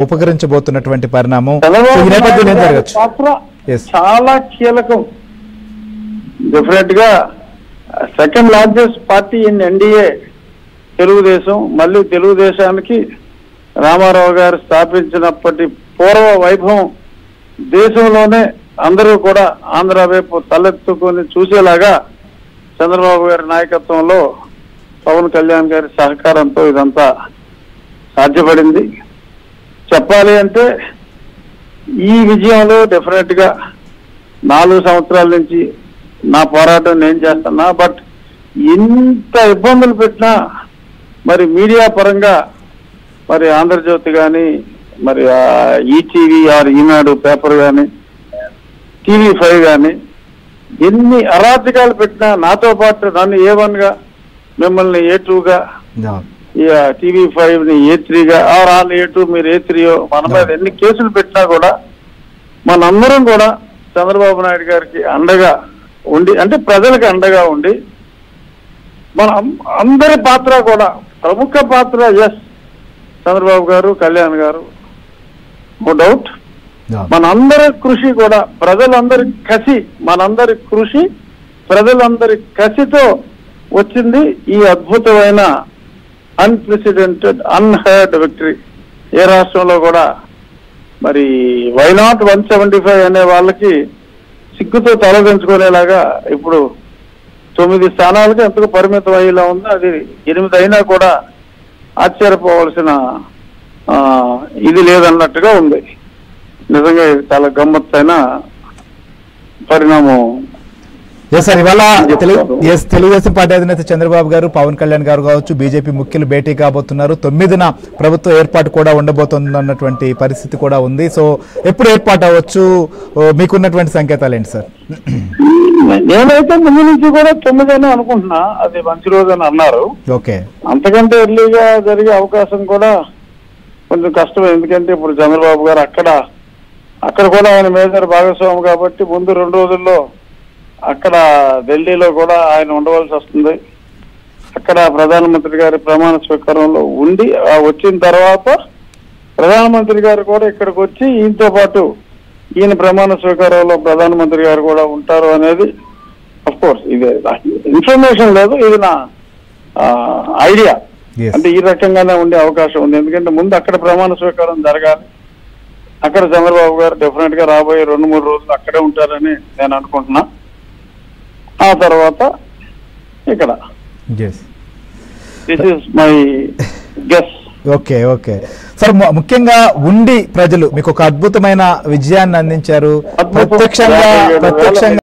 ఉపకరించబోతున్నటువంటి పరిణామం ఈ నేపథ్యంలో ఏం జరగచ్చు? చాలా కీలకం. డెఫినెట్ గా second largest party in NDA Telugu Desam. మళ్ళీ తెలుగుదేశానికి రామారావు గారు స్థాపించినప్పటి పూర్వ వైభవం దేశంలోనే అందరూ కూడా ఆంధ్ర వైపు తలెత్తుకొని చూసేలాగా చంద్రబాబు గారి నాయకత్వంలో పవన్ కళ్యాణ్ గారి సహకారంతో ఇదంతా సాధ్యపడింది. చెప్పాలి అంటే ఈ విజయంలో డెఫినెట్ గా 4 సంవత్సరాల నుంచి నా పోరాటం నేను చేస్తున్నా. బట్ ఇంత ఇబ్బందులు పెట్టినా మరి మీడియా పరంగా మరి ఆంధ్రజ్యోతి కానీ మరి ఈటీవీ ఆర్ ఈనాడు పేపర్ కానీ TV5 కానీ ఎన్ని అరాచకాలు పెట్టినా నాతో పాటు నన్ను A1 గా మిమ్మల్ని A2 గా TV5ని A3 గా ఆర్ ఆల్ A2 మీరు A3 మన మీద ఎన్ని కేసులు పెట్టినా కూడా మనందరం కూడా చంద్రబాబు నాయుడు గారికి అండగా ఉండి అంటే ప్రజలకు అండగా ఉండి మన అందరి పాత్ర కూడా ప్రముఖ పాత్ర ఎస్ చంద్రబాబు గారు కళ్యాణ్ గారు నో డౌట్. మనందరి కృషి కూడా ప్రజలందరి కసి మనందరి కృషి ప్రజలందరి కసితో వచ్చింది ఈ అద్భుతమైన అన్ప్రెసిడెంటెడ్ అన్హర్డ్ విక్టరీ. ఏ రాష్ట్రంలో కూడా మరి వై నాట్ 175 అనే వాళ్ళకి సిగ్గుతో తలదించుకునేలాగా ఇప్పుడు 9 స్థానాలకు ఎంతకు పరిమితం అయ్యేలా ఉందో అది 8 అయినా కూడా ఆశ్చర్యపోవలసిన ఇది లేదన్నట్టుగా ఉంది. నిజంగా ఇది చాలా గమ్మత్తైన పరిణామం. ఇవాళ తెలుగుదేశం పార్టీ అధినేత చంద్రబాబు గారు పవన్ కళ్యాణ్ గారు కావచ్చు బీజేపీ ముఖ్యులు భేటీ కాబోతున్నారు. 9న ప్రభుత్వ ఏర్పాటు కూడా ఉండబోతుంది అన్నటువంటి పరిస్థితి కూడా ఉంది. సో ఎప్పుడు ఏర్పాటు అవ్వచ్చు? మీకున్నటువంటి సంకేతాలు ఏంటి సార్? నేనైతే ముందు నుంచి కూడా 9 అని అనుకుంటున్నా. అది మంచి రోజు అని అన్నారు. ఓకే, అంతకంటే ఎర్లీగా జరిగే అవకాశం కూడా కొంచెం కష్టమే. ఎందుకంటే ఇప్పుడు చంద్రబాబు గారు అక్కడ కూడా ఆయన మేజర్ భాగస్వామి కాబట్టి ముందు 2 రోజుల్లో అక్కడ ఢిల్లీలో కూడా ఆయన ఉండవలసి వస్తుంది. అక్కడ ప్రధానమంత్రి గారి ప్రమాణ స్వీకారంలో ఉండి వచ్చిన తర్వాత ప్రధానమంత్రి గారు కూడా ఇక్కడికి వచ్చి ఈయనతో పాటు ఈయన ప్రమాణ స్వీకారంలో ప్రధానమంత్రి గారు కూడా ఉంటారు అనేది అఫ్ కోర్స్ ఇది ఇన్ఫర్మేషన్ లేదు, ఇది నా ఐడియా. అంటే ఈ రకంగానే ఉండే అవకాశం ఉంది. ఎందుకంటే ముందు అక్కడ ప్రమాణ స్వీకారం జరగాలి. అక్కడ చంద్రబాబు గారు డెఫినెట్ గా రాబోయే 2-3 రోజులు అక్కడే ఉంటారని నేను అనుకుంటున్నా. ఆ తర్వాత ఇక్కడ this is my guess. Okay okay sir, ముఖ్యంగా ఉండి ప్రజలు మీకు ఒక అద్భుతమైన విజయాన్ని అందించారు. ప్రత్యక్షంగా